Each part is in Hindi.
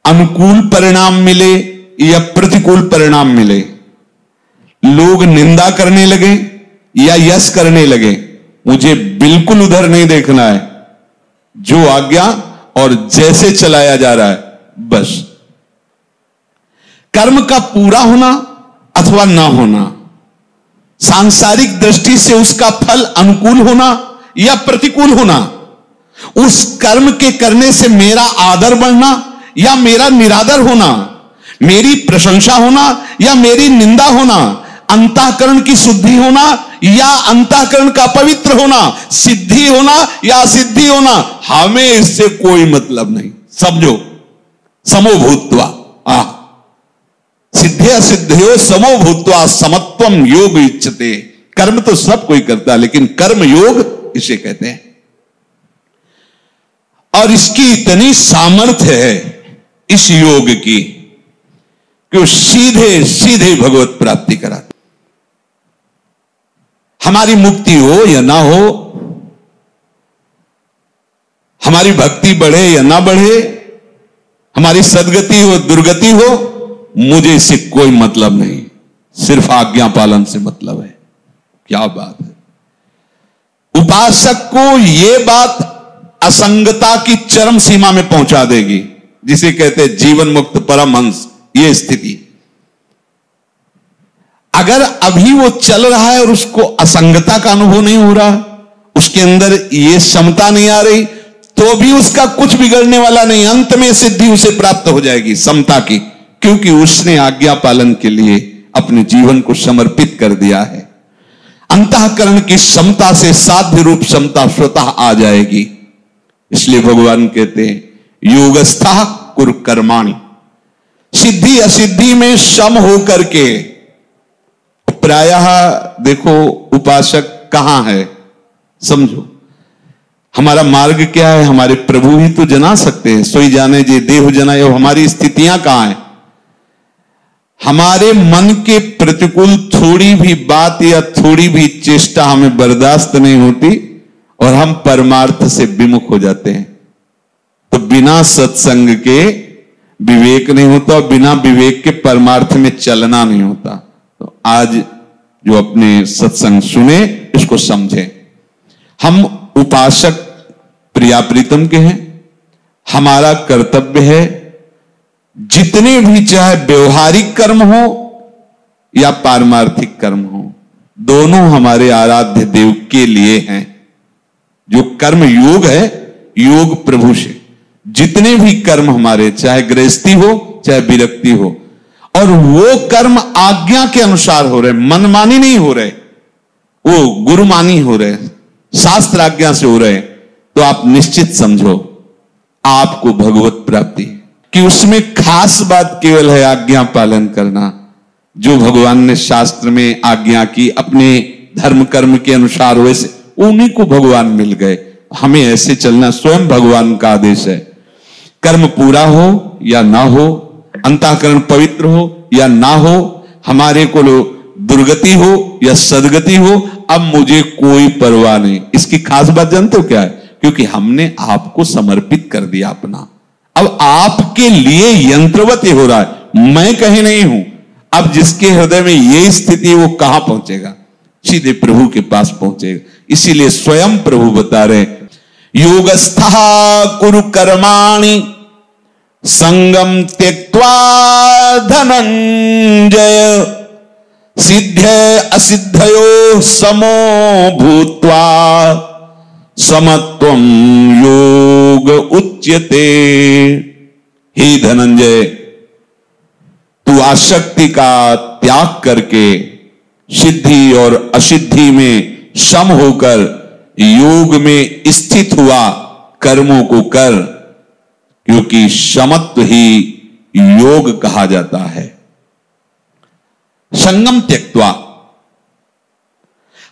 अनुकूल परिणाम मिले या प्रतिकूल परिणाम मिले, लोग निंदा करने लगे या यश करने लगे, मुझे बिल्कुल उधर नहीं देखना है। जो आज्ञा और जैसे चलाया जा रहा है बस। कर्म का पूरा होना अथवा ना होना, सांसारिक दृष्टि से उसका फल अनुकूल होना या प्रतिकूल होना, उस कर्म के करने से मेरा आदर बढ़ना या मेरा निरादर होना, मेरी प्रशंसा होना या मेरी निंदा होना, अंतःकरण की शुद्धि होना या अंतःकरण का पवित्र होना, सिद्धि होना या असिद्धि होना, हमें इससे कोई मतलब नहीं। समझो, समो भूत्वा, सिद्धि असिद्धियो समो भूत्वा समत्वम योग इच्छते। कर्म तो सब कोई करता है, लेकिन कर्म योग इसे कहते हैं। और इसकी इतनी सामर्थ्य है इस योग की कि वो सीधे सीधे भगवत प्राप्ति कराता। हमारी मुक्ति हो या ना हो, हमारी भक्ति बढ़े या ना बढ़े, हमारी सदगति हो दुर्गति हो, मुझे इससे कोई मतलब नहीं, सिर्फ आज्ञा पालन से मतलब है। क्या बात है। उपासक को यह बात असंगता की चरम सीमा में पहुंचा देगी, जिसे कहते हैं जीवन मुक्त परमहंस, यह स्थिति। अगर अभी वो चल रहा है और उसको असंगता का अनुभव नहीं हो रहा, उसके अंदर ये समता नहीं आ रही, तो भी उसका कुछ बिगड़ने वाला नहीं। अंत में सिद्धि उसे प्राप्त हो जाएगी समता की, क्योंकि उसने आज्ञा पालन के लिए अपने जीवन को समर्पित कर दिया है। अंतःकरण की समता से साध्य रूप समता स्वतः आ जाएगी। इसलिए भगवान कहते हैं योगस्थः कुरु कर्माणि, सिद्धि असिद्धि में सम होकर के। प्रायः देखो उपासक कहां है, समझो हमारा मार्ग क्या है, हमारे प्रभु ही तो जना सकते हैं। सोई जाने जे देह जनाए। हमारी स्थितियां कहां हैं? हमारे मन के प्रतिकूल थोड़ी भी बात या थोड़ी भी चेष्टा हमें बर्दाश्त नहीं होती और हम परमार्थ से विमुख हो जाते हैं। तो बिना सत्संग के विवेक नहीं होता और बिना विवेक के परमार्थ में चलना नहीं होता। तो आज जो अपने सत्संग सुने इसको समझें। हम उपासक प्रिया प्रीतम के हैं, हमारा कर्तव्य है जितने भी चाहे व्यवहारिक कर्म हो या पारमार्थिक कर्म हो, दोनों हमारे आराध्य देव के लिए हैं। जो कर्म योग है, योग प्रभु से। जितने भी कर्म हमारे, चाहे गृहस्थी हो चाहे विरक्ति हो, और वो कर्म आज्ञा के अनुसार हो रहे, मनमानी नहीं हो रहे, वो गुरुमानी हो रहे, शास्त्र आज्ञा से हो रहे, तो आप निश्चित समझो आपको भगवत प्राप्ति, कि उसमें खास बात केवल है आज्ञा पालन करना। जो भगवान ने शास्त्र में आज्ञा की अपने धर्म कर्म के अनुसार, वैसे उन्हीं को भगवान मिल गए। हमें ऐसे चलना, स्वयं भगवान का आदेश है। कर्म पूरा हो या ना हो, अंतःकरण पवित्र हो या ना हो, हमारे को दुर्गति हो या सदगति हो, अब मुझे कोई परवाह नहीं। इसकी खास बात जानते हो क्या है? क्योंकि हमने आपको समर्पित कर दिया अपना। अब आपके लिए यंत्रवत हो रहा है, मैं कहीं नहीं हूं। अब जिसके हृदय में यह स्थिति, वो कहां पहुंचेगा? सीधे प्रभु के पास पहुंचेगा। इसीलिए स्वयं प्रभु बता रहे योगस्थः कुरु कर्माणि संगम त्यक्त्वा धनंजय सिद्धे असिद्धयो समो भूत्वा समत्वम योग उच्यते। हे धनंजय, तू आसक्ति का त्याग करके सिद्धि और असिद्धि में सम होकर योग में स्थित हुआ कर्मों को कर, क्योंकि समत्व ही योग कहा जाता है। संगम त्यक्त्वा,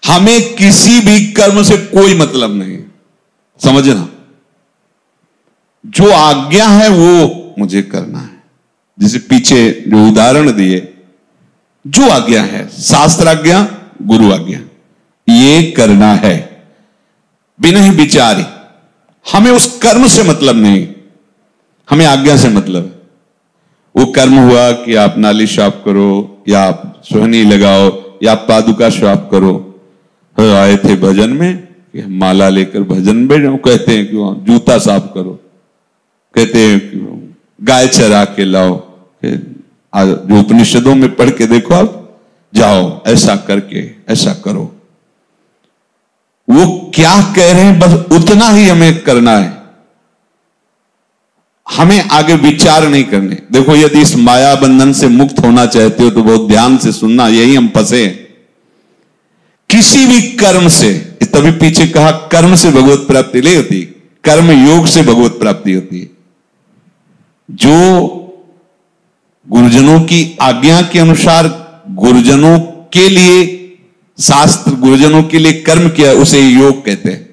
हमें किसी भी कर्म से कोई मतलब नहीं, समझना। जो आज्ञा है वो मुझे करना है। जैसे पीछे जो उदाहरण दिए, जो आज्ञा है, शास्त्र आज्ञा, गुरु आज्ञा, ये करना है बिना ही विचारी। हमें उस कर्म से मतलब नहीं, हमें आज्ञा से मतलब है। वो कर्म हुआ कि आप नाली साफ करो, या आप सोहनी लगाओ, या आप पादुका साफ करो। आए थे भजन में कि हम माला लेकर भजन में जाओ, कहते हैं कि जूता साफ करो, कहते हैं कि गाय चरा के लाओ, जो उपनिषदों में पढ़ के देखो, आप जाओ ऐसा करके ऐसा करो। वो क्या कह रहे हैं बस उतना ही हमें करना है, हमें आगे विचार नहीं करने। देखो, यदि इस माया बंधन से मुक्त होना चाहते हो तो बहुत ध्यान से सुनना, यही हम फंसे। किसी भी कर्म से, तभी पीछे कहा कर्म से भगवत प्राप्ति नहीं होती, कर्म योग से भगवत प्राप्ति होती है। जो गुरुजनों की आज्ञा के अनुसार गुरुजनों के लिए शास्त्र, गुरुजनों के लिए कर्म किया, उसे योग कहते हैं।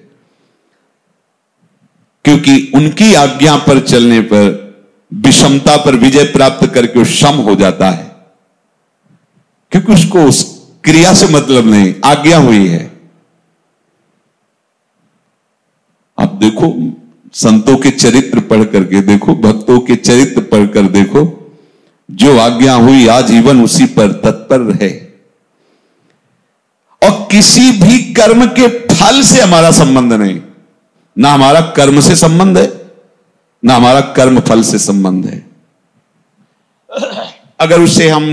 क्योंकि उनकी आज्ञा पर चलने पर विषमता पर विजय प्राप्त करके वो सम हो जाता है, क्योंकि उसको उस क्रिया से मतलब नहीं, आज्ञा हुई है। आप देखो, संतों के चरित्र पढ़ करके देखो, भक्तों के चरित्र पढ़कर देखो, जो आज्ञा हुई आजीवन उसी पर तत्पर रहे। और किसी भी कर्म के फल से हमारा संबंध नहीं, ना हमारा कर्म से संबंध है, ना हमारा कर्म फल से संबंध है। अगर उसे हम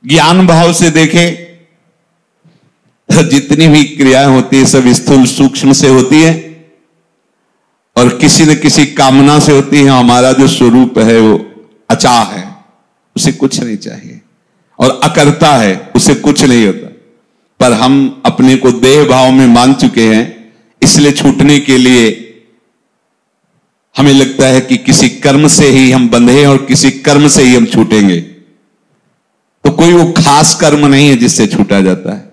ज्ञान भाव से देखें, जितनी भी क्रियाएं होती है सब स्थूल सूक्ष्म से होती है, और किसी न किसी कामना से होती है। हमारा जो स्वरूप है वो अचाह है, उसे कुछ नहीं चाहिए, और अकर्ता है, उसे कुछ नहीं होता। पर हम अपने को देह भाव में मान चुके हैं, इसलिए छूटने के लिए हमें लगता है कि किसी कर्म से ही हम बंधे हैं और किसी कर्म से ही हम छूटेंगे। तो कोई वो खास कर्म नहीं है जिससे छूटा जाता है।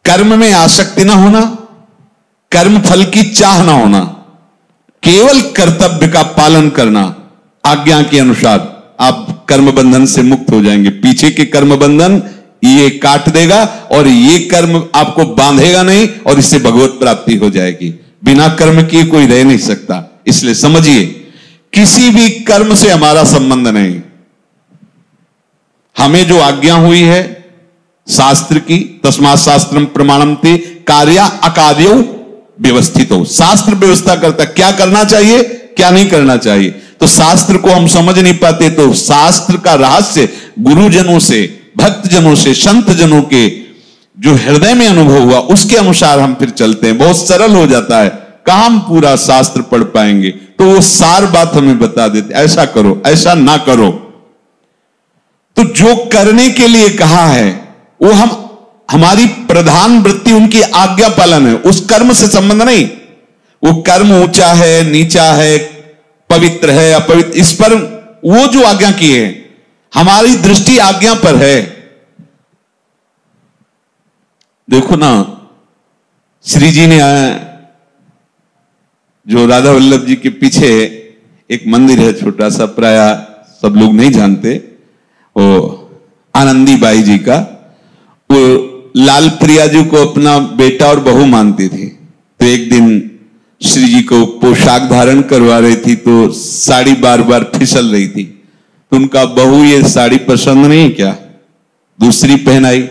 कर्म में आसक्ति ना होना, कर्म फल की चाह ना होना, केवल कर्तव्य का पालन करना, आज्ञा के अनुसार, आप कर्म बंधन से मुक्त हो जाएंगे। पीछे के कर्म बंधन ये काट देगा और ये कर्म आपको बांधेगा नहीं, और इससे भगवत प्राप्ति हो जाएगी। बिना कर्म किए कोई रह नहीं सकता। इसलिए समझिए, किसी भी कर्म से हमारा संबंध नहीं। हमें जो आज्ञा हुई है शास्त्र की, तस्मात् शास्त्रम प्रमाणन्ते कार्या अकार्यौ व्यवस्थितो। शास्त्र व्यवस्था करता क्या करना चाहिए, क्या नहीं करना चाहिए। तो शास्त्र को हम समझ नहीं पाते, तो शास्त्र का रहस्य गुरुजनों से, भक्तजनों से, संत जनों के जो हृदय में अनुभव हुआ उसके अनुसार हम फिर चलते हैं। बहुत सरल हो जाता है। कहां हम पूरा शास्त्र पढ़ पाएंगे, तो वो सार बात हमें बता देते, ऐसा करो, ऐसा ना करो। तो जो करने के लिए कहा है वो हमारी प्रधान वृत्ति उनकी आज्ञा पालन है, उस कर्म से संबंध नहीं। वो कर्म ऊंचा है, नीचा है, पवित्र है, अपवित्र, इस पर वो जो आज्ञा की है, हमारी दृष्टि आज्ञा पर है। देखो ना, श्री जी ने जो राधा वल्लभ जी के पीछे एक मंदिर है छोटा सा, प्राय सब लोग नहीं जानते, वो आनंदी बाई जी का, वो लाल प्रिया जी को अपना बेटा और बहू मानती थी। तो एक दिन श्री जी को पोशाक धारण करवा रही थी, तो साड़ी बार बार फिसल रही थी। तो उनका बहू, ये साड़ी पसंद नहीं क्या, दूसरी पहनाई।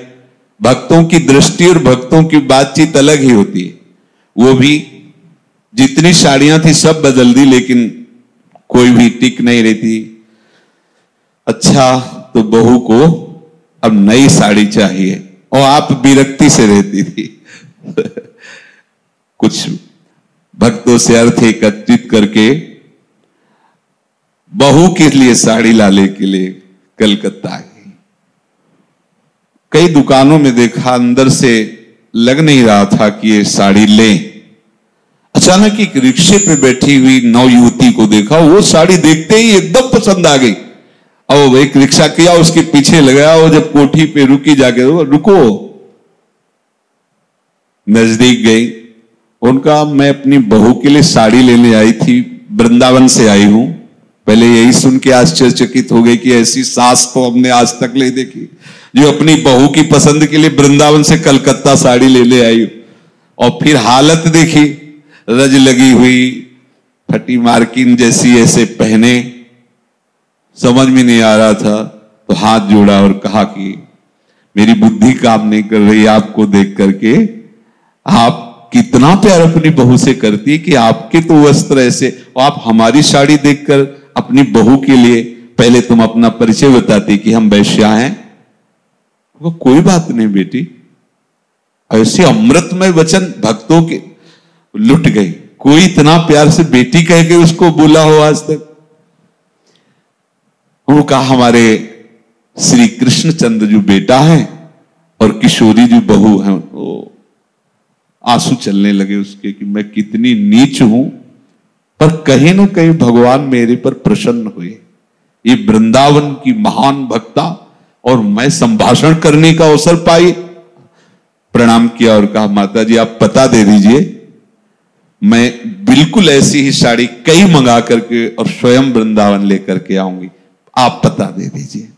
भक्तों की दृष्टि और भक्तों की बातचीत अलग ही होती है। वो भी जितनी साड़ियां थी सब बदल दी, लेकिन कोई भी टिक नहीं रही थी। अच्छा, तो बहू को अब नई साड़ी चाहिए, और आप विरक्ति से रहती थी। कुछ भक्तों से अर्थ एकत्रित करके बहू के लिए साड़ी लाने के लिए कलकत्ता आई। कई दुकानों में देखा, अंदर से लग नहीं रहा था कि ये साड़ी लें। अचानक एक रिक्शे पे बैठी हुई नव युवती को देखा, वो साड़ी देखते ही एकदम पसंद आ गई। अब एक रिक्शा किया, उसके पीछे लगाया, और जब कोठी पे रुकी, जाके रुको, नजदीक गई। उनका, मैं अपनी बहू के लिए साड़ी लेने आई थी, वृंदावन से आई हूं। पहले यही सुन के आश्चर्यचकित हो गई कि ऐसी सास तो हमने आज तक नहीं देखी, जो अपनी बहू की पसंद के लिए वृंदावन से कलकत्ता साड़ी लेने आई। और फिर हालत देखी, रज लगी हुई, फटी मार्किन जैसी ऐसे पहने, समझ में नहीं आ रहा था, तो हाथ जोड़ा और कहा कि मेरी बुद्धि काम नहीं कर रही आपको देख करके। आप कितना प्यार अपनी बहू से करती है कि आपके तो वस्त्र ऐसे, और आप हमारी साड़ी देखकर अपनी बहू के लिए पहले तुम अपना परिचय बताती कि हम वैश्या हैं। वो कोई बात नहीं बेटी, ऐसे अमृतमय वचन भक्तों के लुट गए। कोई इतना प्यार से बेटी कह के उसको बोला हो आज तक? वो कहा हमारे श्री कृष्णचंद्र जो बेटा है और किशोरी जो बहू है, वो आंसू चलने लगे उसके कि मैं कितनी नीच हूं, पर कहीं ना कहीं भगवान मेरे पर प्रसन्न हुए। ये वृंदावन की महान भक्ता, और मैं संभाषण करने का अवसर पाई। प्रणाम किया और कहा माता जी आप पता दे दीजिए, मैं बिल्कुल ऐसी ही साड़ी कई मंगा करके और स्वयं वृंदावन लेकर के आऊंगी, आप पता दे दीजिए।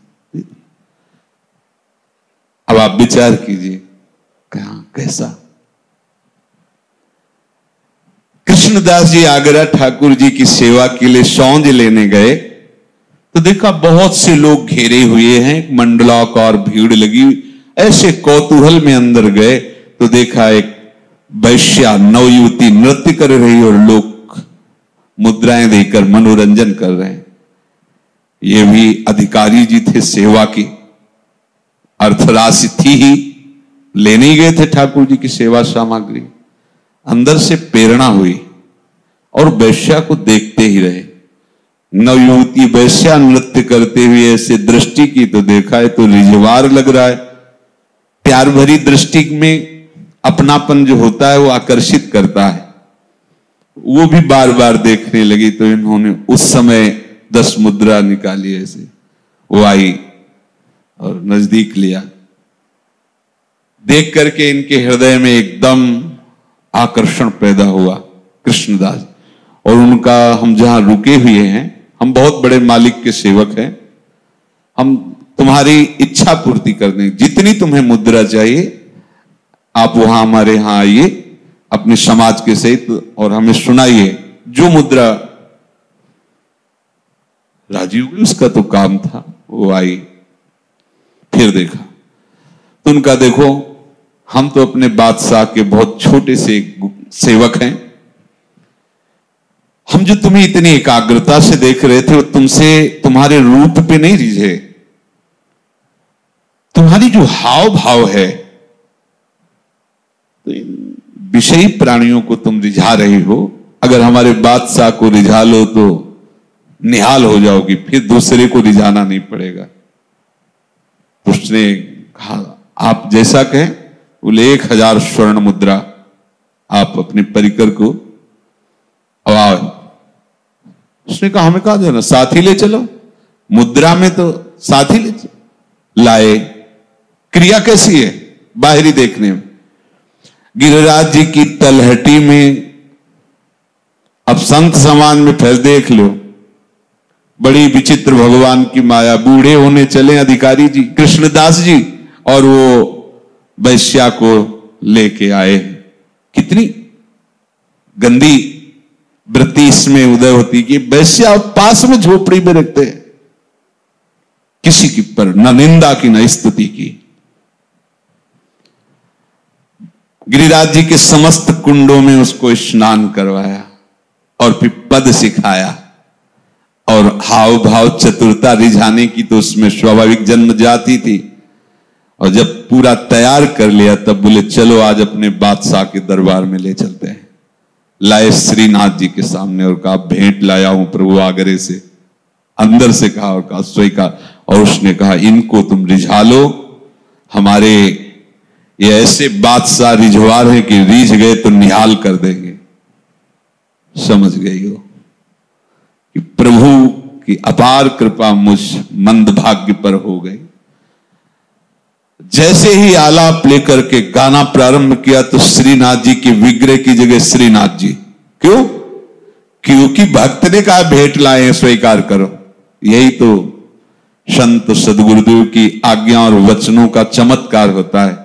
अब आप विचार कीजिए कहां कैसा। कृष्णदास जी आगरा ठाकुर जी की सेवा के लिए सौंज लेने गए तो देखा बहुत से लोग घेरे हुए हैं, मंडलाकार भीड़ लगी। ऐसे कौतूहल में अंदर गए तो देखा एक वैश्या नवयुवती नृत्य कर रही और लोग मुद्राएं देकर मनोरंजन कर रहे हैं। ये भी अधिकारी जी थे सेवा की, अर्थराशि थी ही, लेने ही गए थे ठाकुर जी की सेवा सामग्री। अंदर से प्रेरणा हुई और वैश्या को देखते ही रहे। नवयुवती वैश्या नृत्य करते हुए ऐसे दृष्टि की तो देखा है तो रिजवार लग रहा है। प्यार भरी दृष्टि में अपनापन जो होता है वो आकर्षित करता है। वो भी बार बार देखने लगी तो इन्होंने उस समय 10 मुद्रा निकाली, ऐसे वो आई और नजदीक लिया। देख करके इनके हृदय में एकदम आकर्षण पैदा हुआ कृष्णदास। और उनका, हम जहां रुके हुए हैं, हम बहुत बड़े मालिक के सेवक हैं, हम तुम्हारी इच्छा पूर्ति कर दें, जितनी तुम्हें मुद्रा चाहिए आप वहां हमारे यहां आइए अपने समाज के सहित और हमें सुनाइए जो मुद्रा राजी हुई। उसका तो काम था, वो आई। फिर देखा तो उनका, देखो हम तो अपने बादशाह के बहुत छोटे से सेवक हैं, हम जो तुम्हें इतनी एकाग्रता से देख रहे थे वो तुमसे, तुम्हारे रूप पे नहीं रिझे, तुम्हारी जो हाव भाव है, तो विषयी प्राणियों को तुम रिझा रही हो। अगर हमारे बादशाह को रिझा लो तो निहाल हो जाओगी, फिर दूसरे को रिझाना नहीं पड़ेगा। तो उसने कहा आप जैसा कहें। बोले 1000 स्वर्ण मुद्रा आप अपने परिकर को। अब उसने कहा हमें कहा देना, साथ ही ले चलो, मुद्रा में तो साथ ही ले चलो। लाए। क्रिया कैसी है बाहरी देखने में? गिरिराज जी की तलहटी में, अब संत समाज में फिर देख लो, बड़ी विचित्र भगवान की माया। बूढ़े होने चले अधिकारी जी कृष्णदास जी और वो वैश्या को लेके आए। कितनी गंदी वृत्ति इसमें उदय होती कि वैश्या पास में झोपड़ी में रखते हैं, किसी की पर न निंदा की न स्तुति की। गिरिराज जी के समस्त कुंडों में उसको स्नान करवाया और फिर पद सिखाया और हाव भाव चतुरता रिझाने की तो उसमें स्वाभाविक जन्म जाती थी। और जब पूरा तैयार कर लिया तब बोले चलो आज अपने बादशाह के दरबार में ले चलते हैं। लाए श्रीनाथ जी के सामने और कहा भेंट लाया हूं प्रभु आगरे से। अंदर से कहा और कहा स्वीकार। और उसने कहा इनको तुम रिझा लो, हमारे ये ऐसे बादशाह रिझवार है कि रीझ गए तो निहाल कर देंगे। समझ गई हो कि प्रभु की अपार कृपा मुझ मंदभाग्य पर हो गई। जैसे ही आलाप लेकर के गाना प्रारंभ किया तो श्रीनाथ जी के विग्रह की जगह श्रीनाथ जी। क्यों? क्योंकि भक्त ने कहा भेंट लाए हैं स्वीकार करो। यही तो संत सदगुरुदेव की आज्ञा और वचनों का चमत्कार होता है।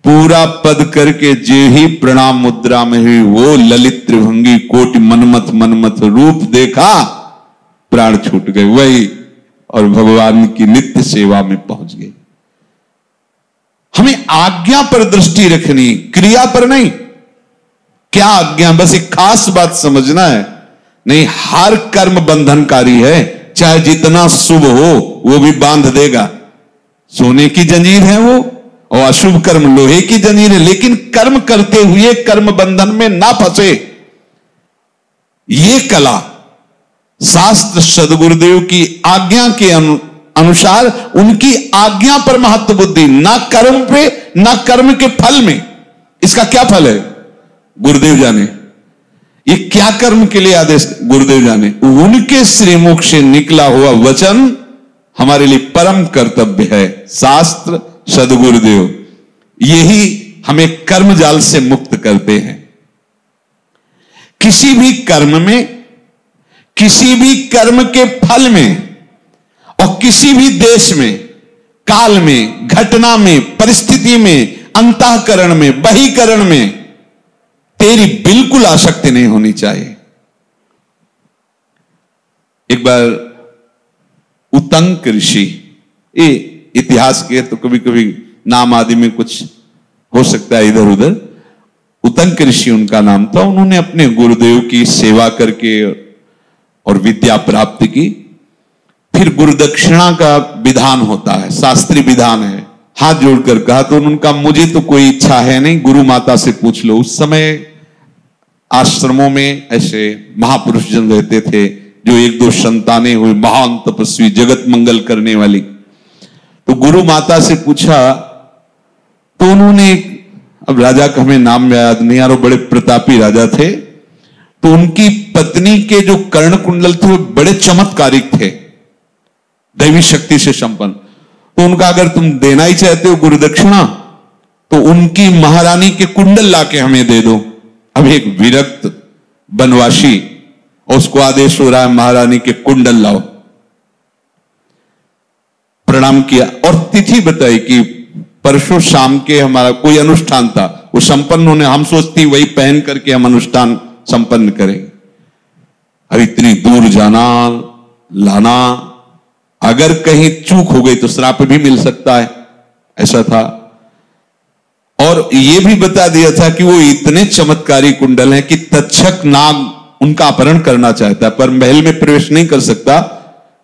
पूरा पद करके जे ही प्रणाम मुद्रा में हुई, वो ललित त्रिभंगी कोटि मनमथ मनमथ रूप देखा, प्राण छूट गए वही, और भगवान की नित्य सेवा में पहुंच गए। हमें आज्ञा पर दृष्टि रखनी, क्रिया पर नहीं। क्या आज्ञा? बस एक खास बात समझना है, नहीं, हर कर्म बंधनकारी है, चाहे जितना शुभ हो वो भी बांध देगा। सोने की जंजीर है वो, और अशुभ कर्म लोहे की जंजीर है, लेकिन कर्म करते हुए कर्म बंधन में ना फंसे, ये कला शास्त्र सदगुरुदेव की आज्ञा के अनुसार, उनकी आज्ञा पर महत्व बुद्धि, ना कर्म पे ना कर्म के फल में। इसका क्या फल है गुरुदेव जाने, ये क्या कर्म के लिए आदेश गुरुदेव जाने। उनके श्रीमुख से निकला हुआ वचन हमारे लिए परम कर्तव्य है। शास्त्र सदगुरुदेव यही हमें कर्म जाल से मुक्त करते हैं। किसी भी कर्म में, किसी भी कर्म के फल में, और किसी भी देश में, काल में, घटना में, परिस्थिति में, अंतःकरण में, बहिकरण में तेरी बिल्कुल आसक्ति नहीं होनी चाहिए। एक बार उतंक ऋषि, ये इतिहास के तो कभी कभी नाम आदि में कुछ हो सकता है इधर उधर, उतंक ऋषि उनका नाम था। उन्होंने अपने गुरुदेव की सेवा करके और विद्या प्राप्त की। फिर गुरुदक्षिणा का विधान होता है, शास्त्रीय विधान है। हाथ जोड़कर कहा तो उनका, मुझे तो कोई इच्छा है नहीं, गुरु माता से पूछ लो। उस समय आश्रमों में ऐसे महापुरुष जन रहते थे जो एक दो संतानें हुई, महान तपस्वी, जगत मंगल करने वाली। तो गुरु माता से पूछा तो उन्होंने, अब राजा का हमें नाम याद नहीं आ रहा, बड़े प्रतापी राजा थे। तो उनकी पत्नी के जो कर्ण कुंडल थे वो बड़े चमत्कारिक थे, दैवी शक्ति से संपन्न। तो उनका, अगर तुम देना ही चाहते हो गुरुदक्षिणा तो उनकी महारानी के कुंडल लाके हमें दे दो। अब एक विरक्त बनवासी, उसको आदेश हो रहा है महारानी के कुंडल लाओ। प्रणाम किया और तिथि बताई कि परसों शाम के हमारा कोई अनुष्ठान था, वो संपन्न होने, हम सोचती वही पहन करके हम अनुष्ठान संपन्न करेंगे। अब इतनी दूर जाना लाना, अगर कहीं चूक हो गई तो श्राप भी मिल सकता है, ऐसा था। और यह भी बता दिया था कि वो इतने चमत्कारी कुंडल हैं कि तक्षक नाग उनका अपहरण करना चाहता है, पर महल में प्रवेश नहीं कर सकता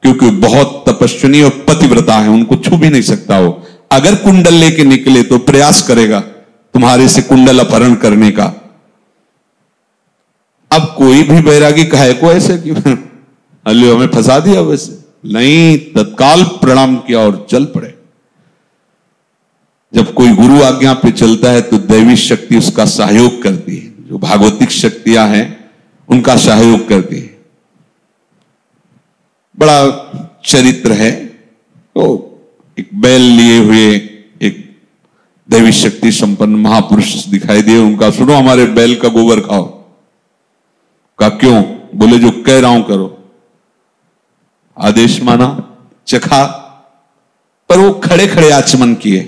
क्योंकि बहुत तपस्विनी और पतिव्रता है, उनको छू भी नहीं सकता। वो अगर कुंडल लेके निकले तो प्रयास करेगा तुम्हारे से कुंडल अपहरण करने का। अब कोई भी बैरागी कहे को ऐसे कि अल्लाह हमें फंसा दिया, वैसे नहीं, तत्काल प्रणाम किया और चल पड़े। जब कोई गुरु आज्ञा पे चलता है तो दैवी शक्ति उसका सहयोग करती है, जो भागवतिक शक्तियां हैं उनका सहयोग करती है। बड़ा चरित्र है। तो एक बैल लिए हुए एक दैवी शक्ति संपन्न महापुरुष दिखाई दिए। उनका, सुनो हमारे बैल का गोबर खाओ। कहा क्यों? बोले जो कह रहा हूं करो। आदेश माना, चखा, पर वो खड़े खड़े आचमन किए।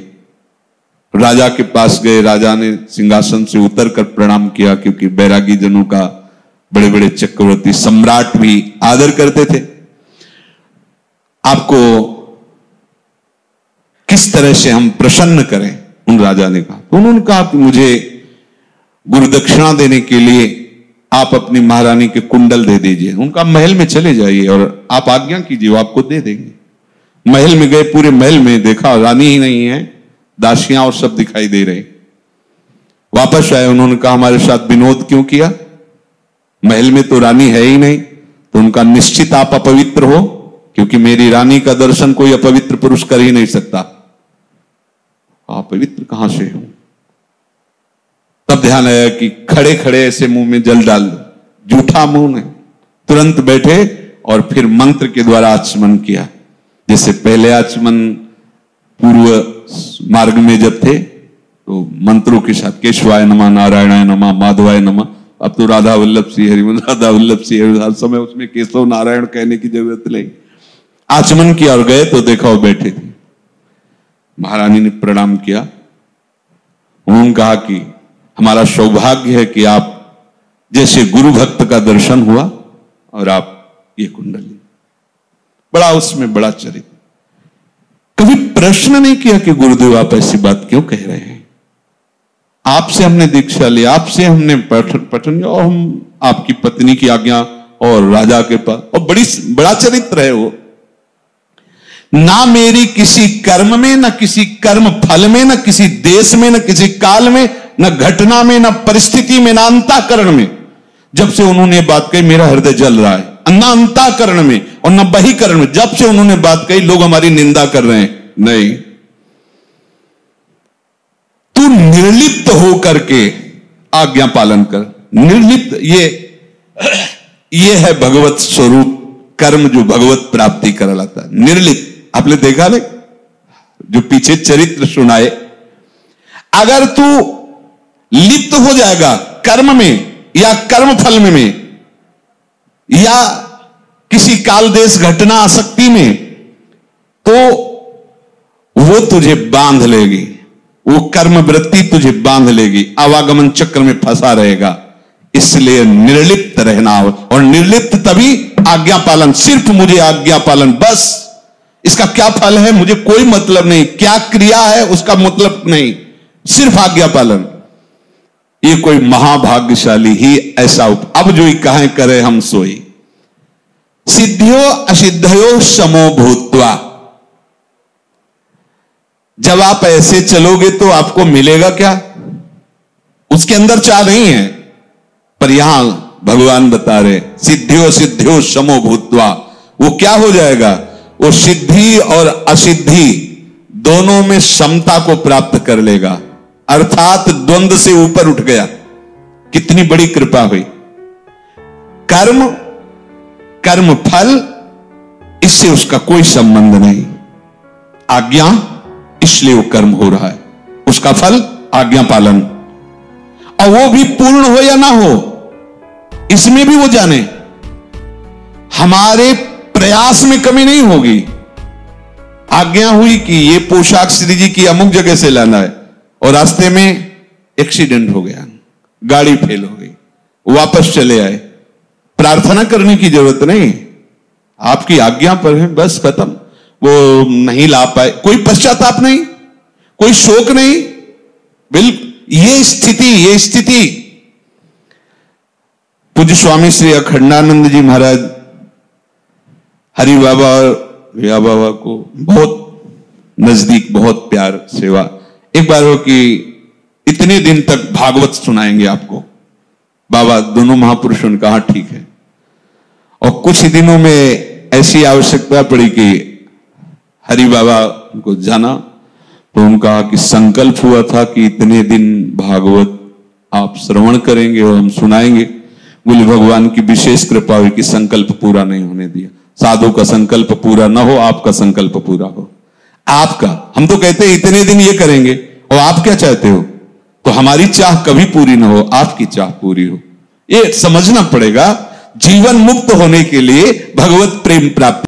राजा के पास गए, राजा ने सिंहासन से उतरकर प्रणाम किया, क्योंकि बैरागी जनों का बड़े बड़े चक्रवर्ती सम्राट भी आदर करते थे। आपको किस तरह से हम प्रसन्न करें, उन राजा ने कहा। तो उन्होंने कहा कि मुझे गुरुदक्षिणा देने के लिए आप अपनी महारानी के कुंडल दे दीजिए। उनका, महल में चले जाइए और आप आज्ञा कीजिए, वो आपको दे देंगे। महल में गए, पूरे महल में देखा रानी ही नहीं है, दासियां और सब दिखाई दे रहे। वापस आए, उन्होंने कहा हमारे साथ विनोद क्यों किया, महल में तो रानी है ही नहीं। तो उनका, निश्चित आप अपवित्र हो, क्योंकि मेरी रानी का दर्शन कोई अपवित्र पुरुष कर ही नहीं सकता। अपवित्र कहां से हूं? तब ध्यान आया कि खड़े खड़े ऐसे मुंह में जल डाल दो, जूठा मुंह है। तुरंत बैठे और फिर मंत्र के द्वारा आचमन किया। जैसे पहले आचमन पूर्व मार्ग में जब थे तो मंत्रों के साथ केशवाय नमः, नारायणाय नमः, माधवाय नमः। अब तो राधा वल्लभ श्री हरि, राधा वल्लभ श्री हरि, हर समय उसमें केशव नारायण कहने की जरूरत नहीं। आचमन किया और गए तो देखा वो बैठे थे। महारानी ने प्रणाम किया। उन्होंने कहा कि हमारा सौभाग्य है कि आप जैसे गुरु भक्त का दर्शन हुआ और आप ये कुंडली, बड़ा उसमें बड़ा चरित्र। कभी प्रश्न नहीं किया कि गुरुदेव आप ऐसी बात क्यों कह रहे हैं, आपसे हमने दीक्षा ली, आपसे हमने पठन और हम आपकी पत्नी की आज्ञा और राजा के पास, और बड़ा चरित्र है वो। ना मेरी किसी कर्म में, ना किसी कर्म फल में, ना किसी देश में, ना किसी काल में, ना घटना में, ना परिस्थिति में, ना अंतःकरण में। जब से उन्होंने बात कही मेरा हृदय जल रहा है, ना अंतःकरण में और ना बहिकरण में। जब से उन्होंने बात कही लोग हमारी निंदा कर रहे हैं, नहीं, तू निर्लिप्त हो करके आज्ञा पालन कर। निर्लिप्त ये है भगवत स्वरूप कर्म जो भगवत प्राप्ति कर लाता है। निर्लिप्त आपने देखा नहीं, जो पीछे चरित्र सुनाए, अगर तू लिप्त हो जाएगा कर्म में या कर्म फल में या किसी काल देश घटना आसक्ति में, तो वो तुझे बांध लेगी, वो कर्म वृत्ति तुझे बांध लेगी, आवागमन चक्र में फंसा रहेगा। इसलिए निर्लिप्त रहना, और निर्लिप्त तभी आज्ञा पालन, सिर्फ मुझे आज्ञा पालन, बस इसका क्या फल है मुझे कोई मतलब नहीं, क्या क्रिया है उसका मतलब नहीं, सिर्फ आज्ञा पालन। ये कोई महाभाग्यशाली ही ऐसा अब जो कहें करे हम सोई। सिद्धियो असिद्धयो समो भूत्वा, जब आप ऐसे चलोगे तो आपको मिलेगा क्या, उसके अंदर चाह नहीं है, पर यहां भगवान बता रहे सिद्धियो सिद्धियो समो भूत्वा, वो क्या हो जाएगा, वो सिद्धि और असिद्धि दोनों में समता को प्राप्त कर लेगा, अर्थात द्वंद्व से ऊपर उठ गया। कितनी बड़ी कृपा हुई। कर्म कर्म फल इससे उसका कोई संबंध नहीं, आज्ञा इसलिए वो कर्म हो रहा है, उसका फल आज्ञा पालन, और वो भी पूर्ण हो या ना हो इसमें भी वो जाने। हमारे प्रयास में कमी नहीं होगी। आज्ञा हुई कि ये पोशाक श्री जी की अमुक जगह से लाना है, और रास्ते में एक्सीडेंट हो गया, गाड़ी फेल हो गई, वापस चले आए, प्रार्थना करने की जरूरत नहीं, आपकी आज्ञा पर है, बस खत्म। वो नहीं ला पाए, कोई पश्चाताप नहीं, कोई शोक नहीं, बिल्कुल ये स्थिति पूज्य स्वामी श्री अखंडानंद जी महाराज हरि बाबा और भैया बाबा को बहुत नजदीक, बहुत प्यार सेवा। एक बार हो कि इतने दिन तक भागवत सुनाएंगे आपको, बाबा दोनों महापुरुषों ने कहा ठीक है। और कुछ दिनों में ऐसी आवश्यकता पड़ी कि हरि बाबा को जाना, तो उन्होंने कहा कि संकल्प हुआ था कि इतने दिन भागवत आप श्रवण करेंगे और हम सुनाएंगे। बोले भगवान की विशेष कृपा हुई कि संकल्प पूरा नहीं होने दिया। साधु का संकल्प पूरा ना हो, आपका संकल्प पूरा हो। आपका, हम तो कहते हैं इतने दिन ये करेंगे, और आप क्या चाहते हो, तो हमारी चाह कभी पूरी ना हो, आपकी चाह पूरी हो। ये समझना पड़ेगा। जीवन मुक्त होने के लिए भगवत प्रेम प्राप्त